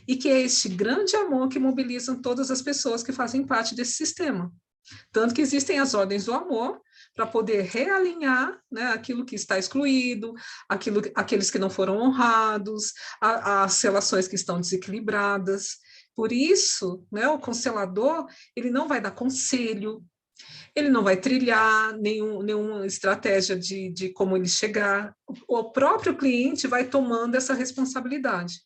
[SPEAKER 1] e que é este grande amor que mobiliza todas as pessoas que fazem parte desse sistema. Tanto que existem as ordens do amor para poder realinhar, né, aquilo que está excluído, aqueles que não foram honrados, as relações que estão desequilibradas. Por isso, né, o constelador, ele não vai dar conselho, ele não vai trilhar nenhuma estratégia de como ele chegar. O próprio cliente vai tomando essa responsabilidade.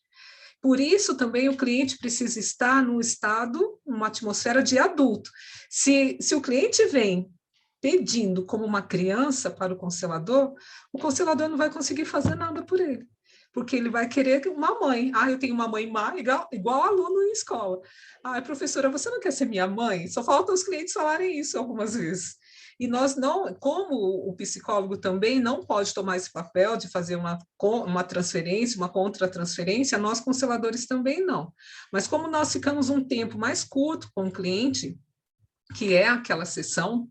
[SPEAKER 1] Por isso, também, o cliente precisa estar num estado, uma atmosfera de adulto. Se o cliente vem pedindo como uma criança para o constelador não vai conseguir fazer nada por ele, porque ele vai querer uma mãe. Ah, eu tenho uma mãe má, igual aluno em escola. Ah, professora, você não quer ser minha mãe? Só falta os clientes falarem isso algumas vezes. E nós não, como o psicólogo também não pode tomar esse papel de fazer uma transferência, uma contra-transferência, nós consteladores também não. Mas como nós ficamos um tempo mais curto com o cliente, que é aquela sessão,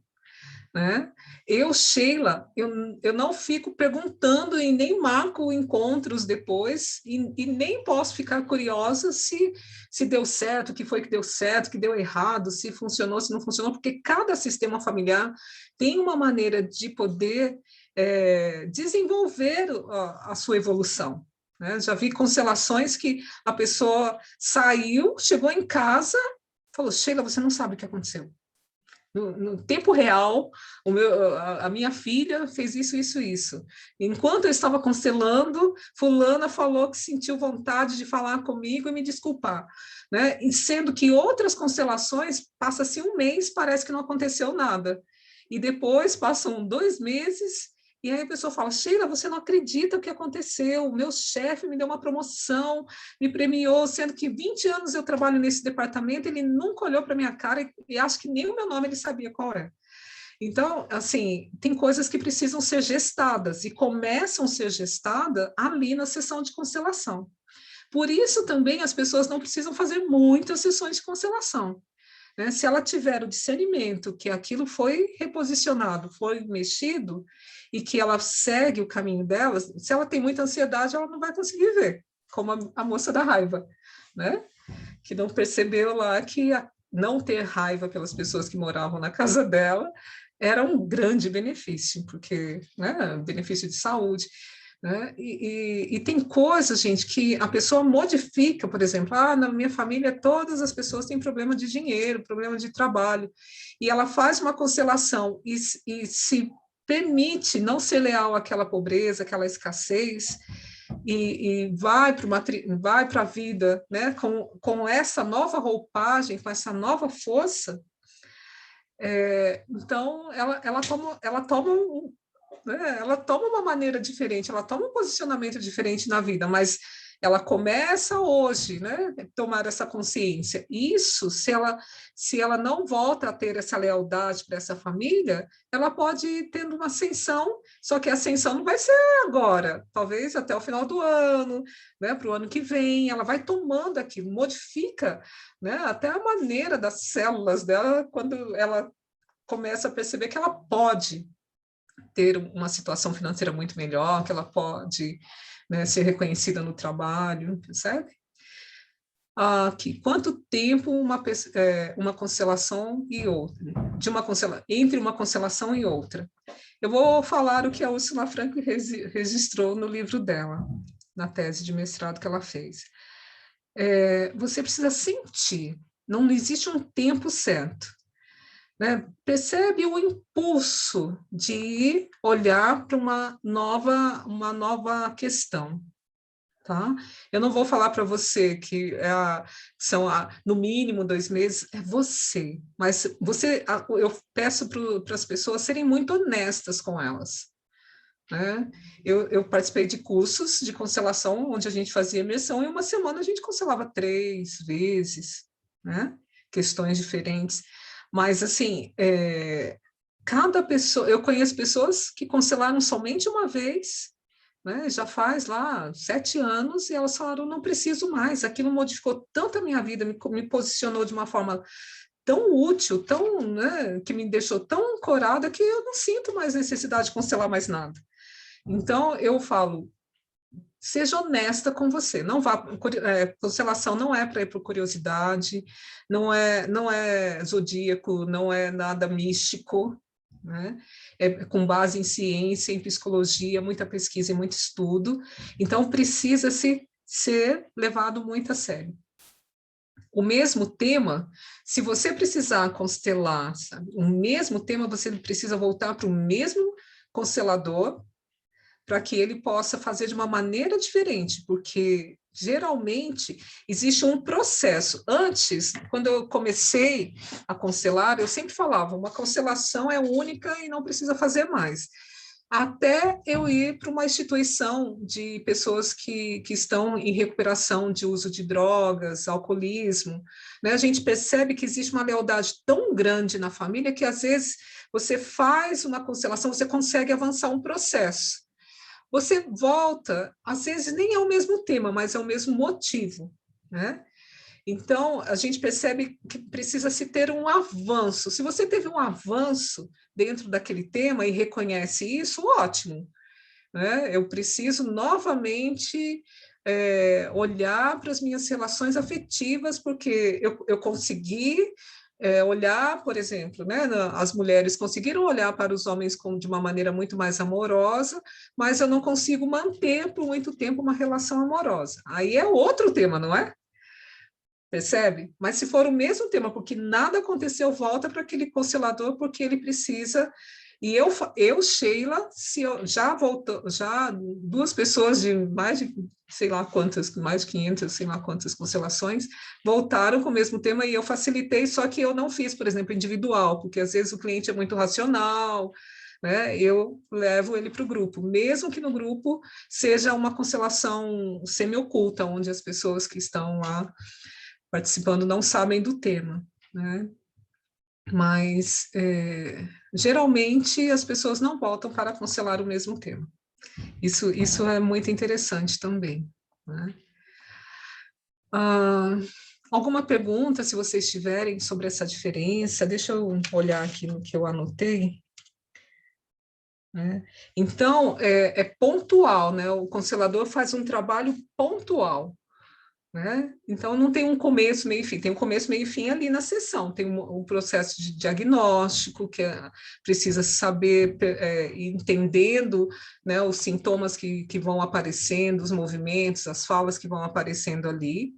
[SPEAKER 1] né? Eu, Sheila, eu não fico perguntando e nem marco encontros depois e nem posso ficar curiosa se deu certo, o que foi que deu certo, o que deu errado, se funcionou, se não funcionou, porque cada sistema familiar tem uma maneira de poder desenvolver a sua evolução. Né? Já vi constelações que a pessoa saiu, chegou em casa, falou, Sheila, você não sabe o que aconteceu. No tempo real, a minha filha fez isso, isso, isso. Enquanto eu estava constelando, fulana falou que sentiu vontade de falar comigo e me desculpar. Né? E sendo que outras constelações, passa-se um mês, parece que não aconteceu nada. E depois passam 2 meses, e aí a pessoa fala, Sheila, você não acredita o que aconteceu, o meu chefe me deu uma promoção, me premiou, sendo que 20 anos eu trabalho nesse departamento, ele nunca olhou para minha cara e acho que nem o meu nome ele sabia qual é. Então, assim, tem coisas que precisam ser gestadas e começam a ser gestadas ali na sessão de constelação. Por isso também as pessoas não precisam fazer muitas sessões de constelação. Né? Se ela tiver o discernimento que aquilo foi reposicionado, foi mexido, e que ela segue o caminho dela, se ela tem muita ansiedade, ela não vai conseguir ver, como a moça da raiva, né? Que não percebeu lá que não ter raiva pelas pessoas que moravam na casa dela era um grande benefício, porque, né, benefício de saúde. Né? E tem coisas, gente, que a pessoa modifica, por exemplo, na minha família todas as pessoas têm problema de dinheiro, problema de trabalho, e ela faz uma constelação e se permite não ser leal àquela pobreza, àquela escassez, e vai para a vida, né, com essa nova roupagem, com essa nova força, então ela toma uma maneira diferente, ela toma um posicionamento diferente na vida, mas ela começa hoje, né, tomar essa consciência. Isso, se ela não volta a ter essa lealdade para essa família, ela pode ir tendo uma ascensão, só que a ascensão não vai ser agora, talvez até o final do ano, né, para o ano que vem, ela vai tomando aquilo, modifica, né, até a maneira das células dela quando ela começa a perceber que ela pode ter uma situação financeira muito melhor, que ela pode, né, ser reconhecida no trabalho, percebe? Aqui, quanto tempo uma constelação e outra, entre uma constelação e outra? Eu vou falar o que a Ursula Frank registrou no livro dela, na tese de mestrado que ela fez. Você precisa sentir, não existe um tempo certo. Né? Percebe o impulso de olhar para uma nova questão. Tá? Eu não vou falar para você que são no mínimo 2 meses, é você, mas eu peço para as pessoas serem muito honestas com elas. Né? Eu participei de cursos de constelação onde a gente fazia imersão e uma semana a gente constelava 3 vezes, né? Questões diferentes. Mas, assim, cada pessoa... Eu conheço pessoas que constelaram somente uma vez, né? Já faz lá 7 anos, e elas falaram, não preciso mais, aquilo modificou tanto a minha vida, me posicionou de uma forma tão útil, né, que me deixou tão ancorada, que eu não sinto mais necessidade de constelar mais nada. Então, eu falo, seja honesta com você, não vá, constelação não é para ir por curiosidade, não é zodíaco, não é nada místico, né? É com base em ciência, em psicologia, muita pesquisa e muito estudo, então precisa ser levado muito a sério. O mesmo tema, se você precisar constelar, sabe, o mesmo tema, você precisa voltar para o mesmo constelador, para que ele possa fazer de uma maneira diferente, porque geralmente existe um processo. Antes, quando eu comecei a constelar, eu sempre falava, uma constelação é única e não precisa fazer mais. Até eu ir para uma instituição de pessoas que estão em recuperação de uso de drogas, alcoolismo, né? A gente percebe que existe uma lealdade tão grande na família que, às vezes, você faz uma constelação, você consegue avançar um processo. Você volta, às vezes nem é o mesmo tema, mas é o mesmo motivo, né? Então, a gente percebe que precisa se ter um avanço. Se você teve um avanço dentro daquele tema e reconhece isso, ótimo, né? Eu preciso novamente olhar para as minhas relações afetivas, porque eu consegui olhar, por exemplo, né, as mulheres conseguiram olhar para os homens de uma maneira muito mais amorosa, mas eu não consigo manter por muito tempo uma relação amorosa. Aí é outro tema, não é? Percebe? Mas se for o mesmo tema, porque nada aconteceu, volta para aquele constelador, porque ele precisa. E eu Sheila, se eu, já voltou, já duas pessoas de mais de, sei lá quantas, mais de 500, sei lá quantas constelações, voltaram com o mesmo tema e eu facilitei, só que eu não fiz, por exemplo, individual, porque às vezes o cliente é muito racional, né? Eu levo ele para o grupo, mesmo que no grupo seja uma constelação semi-oculta, onde as pessoas que estão lá participando não sabem do tema, né? Mas, geralmente, as pessoas não voltam para cancelar o mesmo tema. Isso é muito interessante também, né? Alguma pergunta, se vocês tiverem, sobre essa diferença? Deixa eu olhar aqui no que eu anotei. Né? Então, é pontual, né? O constelador faz um trabalho pontual. Né? Então, não tem um começo, meio e fim, tem um começo, meio e fim ali na sessão, tem um processo de diagnóstico, que precisa saber, entendendo, né, os sintomas que vão aparecendo, os movimentos, as falas que vão aparecendo ali,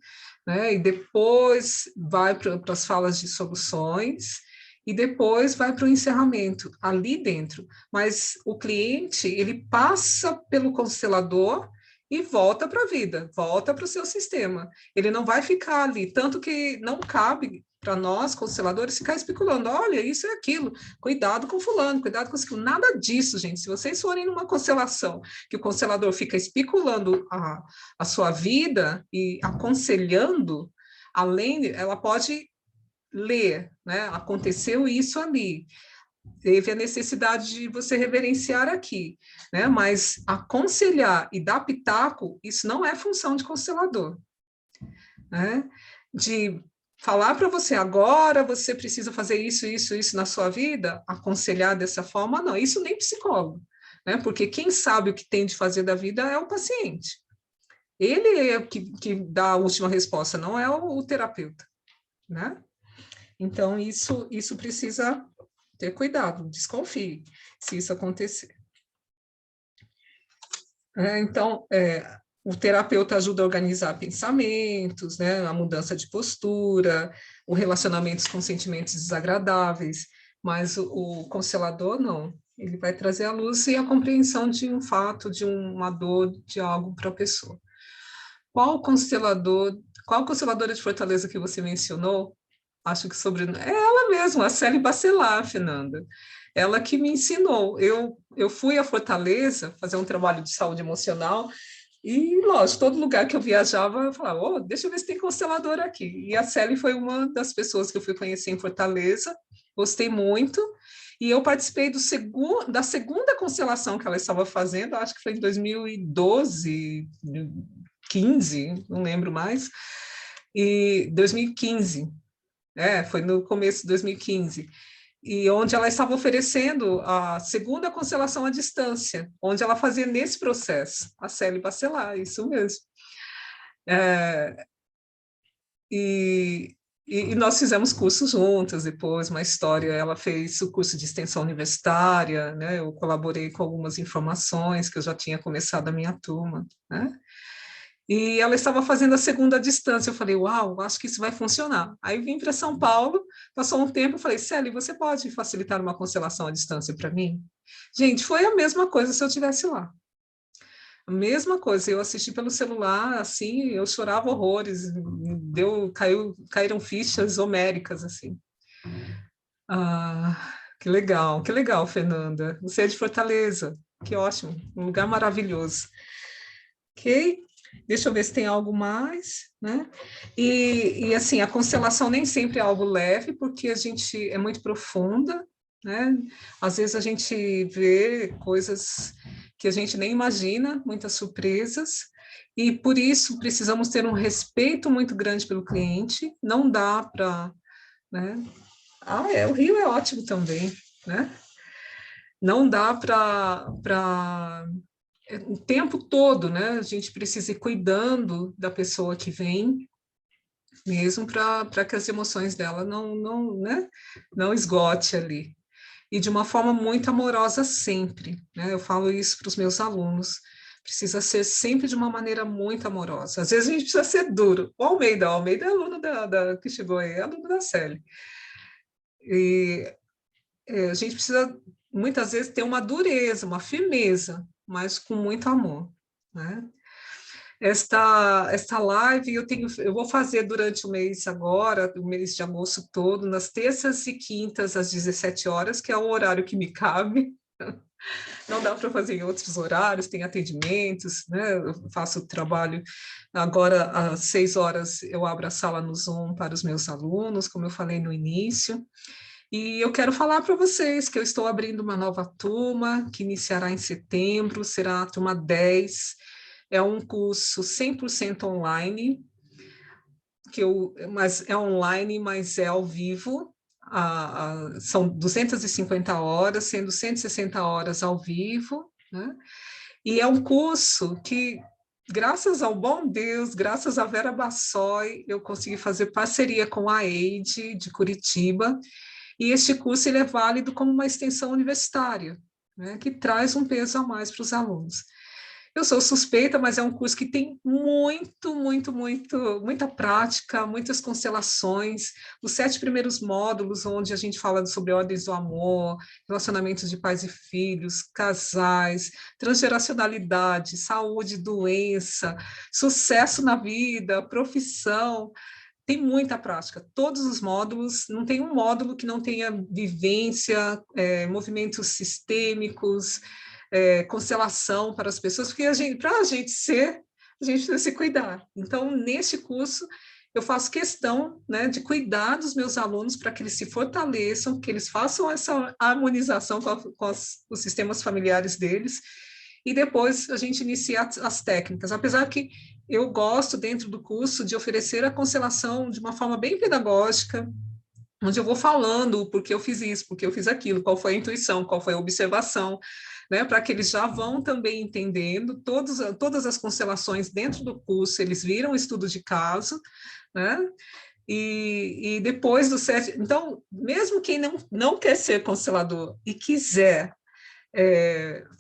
[SPEAKER 1] né, e depois vai para as falas de soluções, e depois vai para o encerramento, ali dentro. Mas o cliente, ele passa pelo constelador, e volta para a vida, volta para o seu sistema. Ele não vai ficar ali, tanto que não cabe para nós, consteladores, ficar especulando, olha, isso é aquilo, cuidado com fulano, cuidado com aquilo. Nada disso, gente. Se vocês forem numa constelação que o constelador fica especulando a sua vida e aconselhando, ela pode ler, né? Aconteceu isso ali, teve a necessidade de você reverenciar aqui, né? Mas aconselhar e dar pitaco, isso não é função de constelador, né? De falar para você agora, você precisa fazer isso, isso, isso na sua vida, aconselhar dessa forma, não, isso nem psicólogo, né? Porque quem sabe o que tem de fazer da vida é o paciente. Ele é o que dá a última resposta, não é o terapeuta, né? Então, isso precisa ter cuidado, desconfie se isso acontecer. Então, o terapeuta ajuda a organizar pensamentos, né, a mudança de postura, o relacionamento com sentimentos desagradáveis, mas o constelador não. Ele vai trazer a luz e a compreensão de um fato, de uma dor, de algo para a pessoa. Qual consteladora de Fortaleza que você mencionou? Acho que é ela mesma, a Célia Bacelar, Fernanda. Ela que me ensinou. Eu fui a Fortaleza fazer um trabalho de saúde emocional e, lógico, todo lugar que eu viajava, eu falava, oh, deixa eu ver se tem constelador aqui. E a Célia foi uma das pessoas que eu fui conhecer em Fortaleza, gostei muito, e eu participei da segunda constelação que ela estava fazendo, acho que foi em 2012, 15, não lembro mais, e 2015, foi no começo de 2015, e onde ela estava oferecendo a segunda constelação à distância, onde ela fazia nesse processo, a Célia Bacelar, isso mesmo. E, e nós fizemos cursos juntas depois, uma história, ela fez o curso de extensão universitária, né, eu colaborei com algumas informações que eu já tinha começado a minha turma, né, e ela estava fazendo a segunda distância. Eu falei, uau, acho que isso vai funcionar. Aí vim para São Paulo, passou um tempo, eu falei, Célia, você pode facilitar uma constelação à distância para mim? Gente, foi a mesma coisa se eu estivesse lá. A mesma coisa, eu assisti pelo celular, assim, eu chorava horrores, caíram fichas homéricas, assim. Que legal, Fernanda. Você é de Fortaleza, que ótimo, um lugar maravilhoso. Ok? Deixa eu ver se tem algo mais, né? E assim, a constelação nem sempre é algo leve, porque a gente é muito profunda, né? Às vezes a gente vê coisas que a gente nem imagina, muitas surpresas, E por isso precisamos ter um respeito muito grande pelo cliente, não dá para, né? O Rio é ótimo também, né? Não dá para o tempo todo, né? A gente precisa ir cuidando da pessoa que vem, mesmo para que as emoções dela né? Não esgote ali. E de uma forma muito amorosa sempre, né? Eu falo isso para os meus alunos. Precisa ser sempre de uma maneira muito amorosa. Às vezes a gente precisa ser duro. O Almeida é aluno que chegou aí, é aluno da Célia. E a gente precisa, muitas vezes, ter uma dureza, uma firmeza, mas com muito amor, né? Esta live eu vou fazer durante o mês agora, o mês de agosto todo, nas terças e quintas, às 17 horas, que é o horário que me cabe. Não dá para fazer em outros horários, tem atendimentos, né? Eu faço trabalho agora às 6 horas, eu abro a sala no Zoom para os meus alunos, como eu falei no início. E eu quero falar para vocês que eu estou abrindo uma nova turma, que iniciará em setembro, será a turma 10. É um curso 100% online, mas é online, mas é ao vivo. São 250 horas, sendo 160 horas ao vivo, né? E é um curso que, graças ao bom Deus, graças a Vera Bassoi, eu consegui fazer parceria com a EIDE de Curitiba, e este curso ele é válido como uma extensão universitária, né, que traz um peso a mais para os alunos. Eu sou suspeita, mas é um curso que tem muita prática, muitas constelações. Os 7 primeiros módulos, onde a gente fala sobre ordens do amor, relacionamentos de pais e filhos, casais, transgeracionalidade, saúde, doença, sucesso na vida, profissão, tem muita prática. Todos os módulos, não tem um módulo que não tenha vivência, movimentos sistêmicos, constelação para as pessoas, porque para a gente ser, a gente precisa se cuidar. Então, neste curso, eu faço questão, né, de cuidar dos meus alunos para que eles se fortaleçam, que eles façam essa harmonização com os sistemas familiares deles, e depois a gente inicia as técnicas. Apesar que eu gosto, dentro do curso, de oferecer a constelação de uma forma bem pedagógica, onde eu vou falando o porquê eu fiz isso, porquê eu fiz aquilo, qual foi a intuição, qual foi a observação, né, para que eles já vão também entendendo todas as constelações dentro do curso, eles viram o estudo de caso, né, e depois do 7... Então, mesmo quem não quer ser constelador e quiser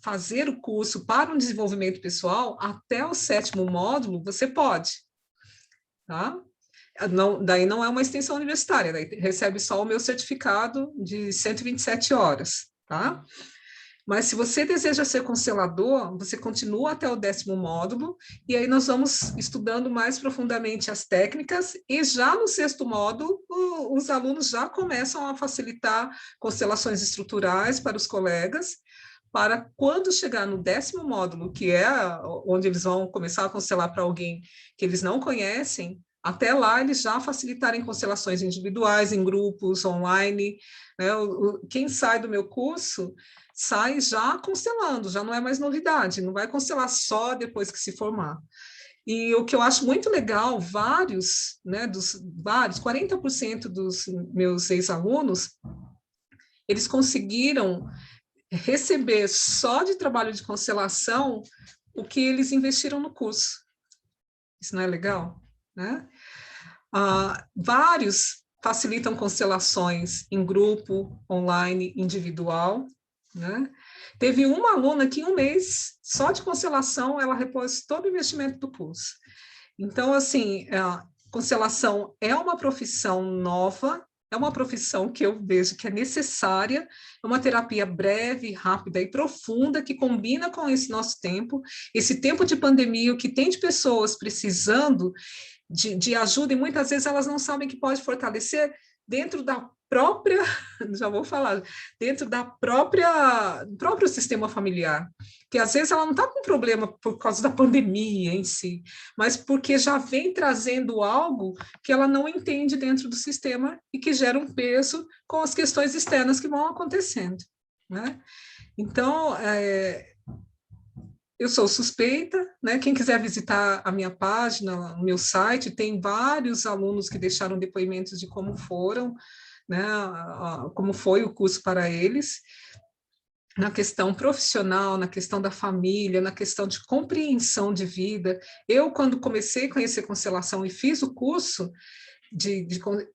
[SPEAKER 1] fazer o curso para um desenvolvimento pessoal, até o 7º módulo, você pode, tá? Não, daí não é uma extensão universitária, daí recebe só o meu certificado de 127 horas, tá? Mas se você deseja ser constelador, você continua até o 10º módulo, e aí nós vamos estudando mais profundamente as técnicas, e já no 6º módulo, os alunos já começam a facilitar constelações estruturais para os colegas, para quando chegar no 10º módulo, que é onde eles vão começar a constelar para alguém que eles não conhecem, até lá eles já facilitarem constelações individuais, em grupos, online, né? Quem sai do meu curso sai já constelando, já não é mais novidade, não vai constelar só depois que se formar. E o que eu acho muito legal, vários, 40% dos meus ex-alunos, eles conseguiram receber só de trabalho de constelação o que eles investiram no curso. Isso não é legal? Né? Vários facilitam constelações em grupo, online, individual. Né? Teve uma aluna que em um mês, só de constelação, ela repôs todo o investimento do curso. Então, assim, a constelação é uma profissão nova, é uma profissão que eu vejo que é necessária, é uma terapia breve, rápida e profunda, que combina com esse nosso tempo, esse tempo de pandemia, o que tem de pessoas precisando de ajuda, e muitas vezes elas não sabem que pode fortalecer dentro da própria, já vou falar, dentro do próprio sistema familiar, que às vezes ela não está com problema por causa da pandemia em si, mas porque já vem trazendo algo que ela não entende dentro do sistema e que gera um peso com as questões externas que vão acontecendo, né? Então, eu sou suspeita, né? Quem quiser visitar a minha página, o meu site, tem vários alunos que deixaram depoimentos de como foram, né? Como foi o curso para eles, na questão profissional, na questão da família, na questão de compreensão de vida. Eu, quando comecei a conhecer constelação e fiz o curso,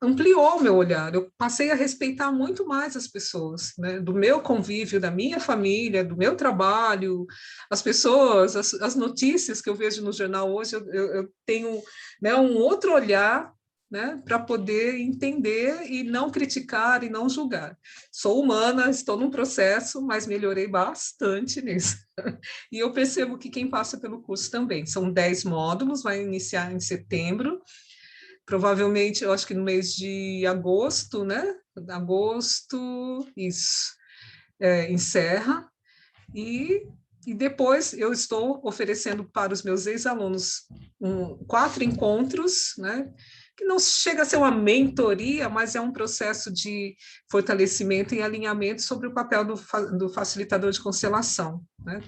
[SPEAKER 1] ampliou o meu olhar. Eu passei a respeitar muito mais as pessoas, né? Do meu convívio, da minha família, do meu trabalho, as pessoas, as notícias que eu vejo no jornal hoje, eu tenho, né, um outro olhar, né, para poder entender e não criticar e não julgar. Sou humana, estou num processo, mas melhorei bastante nisso. E eu percebo que quem passa pelo curso também. São 10 módulos, vai iniciar em setembro, provavelmente, eu acho que no mês de agosto, né? Agosto, isso, encerra. E depois eu estou oferecendo para os meus ex-alunos 4 encontros, né? Que não chega a ser uma mentoria, mas é um processo de fortalecimento e alinhamento sobre o papel do facilitador de constelação, né?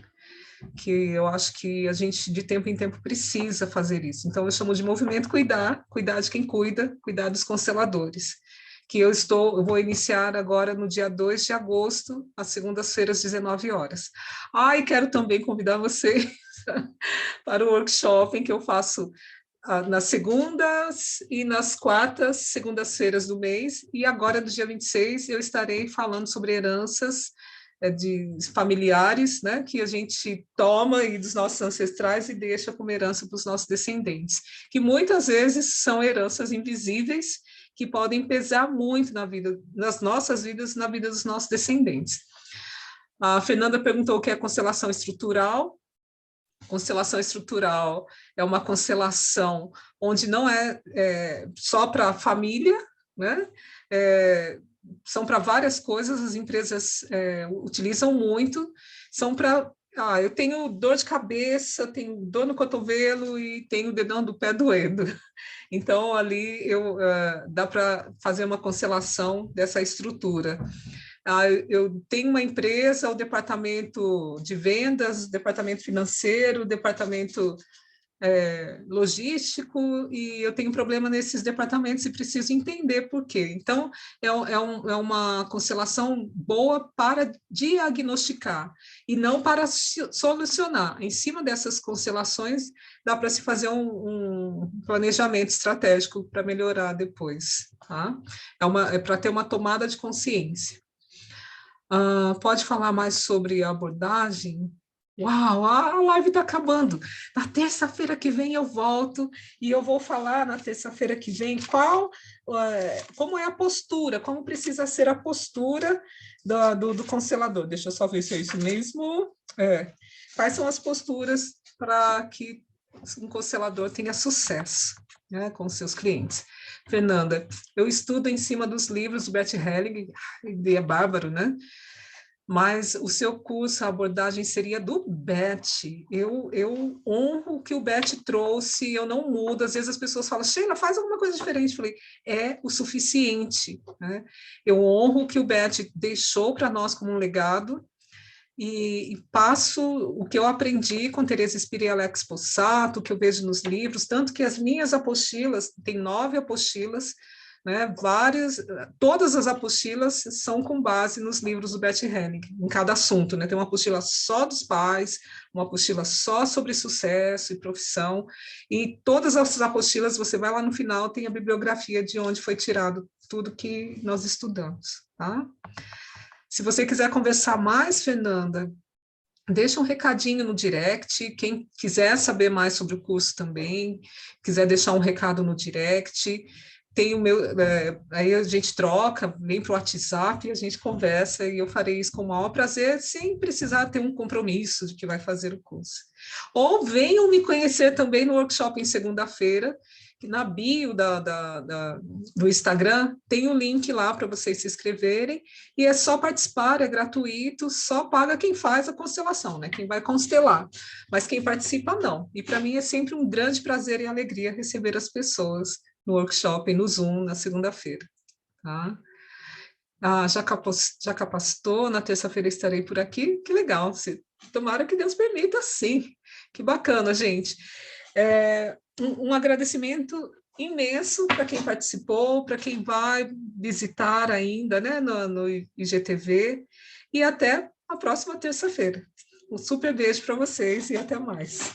[SPEAKER 1] Que eu acho que a gente, de tempo em tempo, precisa fazer isso. Então, eu chamo de movimento cuidar, cuidar de quem cuida, cuidar dos consteladores. Que eu vou iniciar agora no dia 2 de agosto, às segundas-feiras, às 19 horas. E quero também convidar você para o workshop em que eu faço nas segundas e nas quartas, segundas-feiras do mês, e agora, do dia 26, eu estarei falando sobre heranças de familiares, né, que a gente toma aí dos nossos ancestrais e deixa como herança para os nossos descendentes, que muitas vezes são heranças invisíveis, que podem pesar muito na vida, nas nossas vidas, na vida dos nossos descendentes. A Fernanda perguntou o que é constelação estrutural. Constelação estrutural é uma constelação onde não é só para a família, né? São para várias coisas, as empresas utilizam muito, são para... eu tenho dor de cabeça, tenho dor no cotovelo e tenho o dedão do pé doendo. Então, ali dá para fazer uma constelação dessa estrutura. Eu tenho uma empresa, o departamento de vendas, departamento financeiro, departamento logístico, e eu tenho problema nesses departamentos e preciso entender por quê. Então, é uma constelação boa para diagnosticar e não para solucionar. Em cima dessas constelações, dá para se fazer um planejamento estratégico para melhorar depois. Tá? É para ter uma tomada de consciência. Pode falar mais sobre a abordagem? Uau, a live está acabando. Na terça-feira que vem eu volto e eu vou falar na terça-feira que vem como é a postura, como precisa ser a postura do constelador. Deixa eu só ver se é isso mesmo. Quais são as posturas para que um constelador tenha sucesso, né, com seus clientes? Fernanda, eu estudo em cima dos livros do Bert Helling, é bárbaro, né? Mas o seu curso, a abordagem seria do Bert. Eu honro o que o Bert trouxe, eu não mudo. Às vezes as pessoas falam, Sheila, faz alguma coisa diferente. Eu falei, é o suficiente, né? Eu honro o que o Bert deixou para nós como um legado, e passo o que eu aprendi com Teresa Spira e Alex Possato, o que eu vejo nos livros, tanto que as minhas apostilas, tem 9 apostilas, né, todas as apostilas são com base nos livros do Bert Helling, em cada assunto, né, tem uma apostila só dos pais, uma apostila só sobre sucesso e profissão, e todas as apostilas, você vai lá no final, tem a bibliografia de onde foi tirado tudo que nós estudamos, tá? Se você quiser conversar mais, Fernanda, deixa um recadinho no direct. Quem quiser saber mais sobre o curso também, quiser deixar um recado no direct, tem o meu, aí a gente troca, vem para o WhatsApp, a gente conversa, e eu farei isso com o maior prazer, sem precisar ter um compromisso de que vai fazer o curso. Ou venham me conhecer também no workshop em segunda-feira, que na bio do Instagram tem o link lá para vocês se inscreverem, e é só participar, é gratuito, só paga quem faz a constelação, né? Quem vai constelar, mas quem participa não. E para mim é sempre um grande prazer e alegria receber as pessoas no workshop, no Zoom, na segunda-feira. Tá? Já capacitou, na terça-feira estarei por aqui, que legal, você Tomara que Deus permita, sim. Que bacana, gente. Um agradecimento imenso para quem participou, para quem vai visitar ainda, né, no IGTV, e até a próxima terça-feira. Um super beijo para vocês e até mais.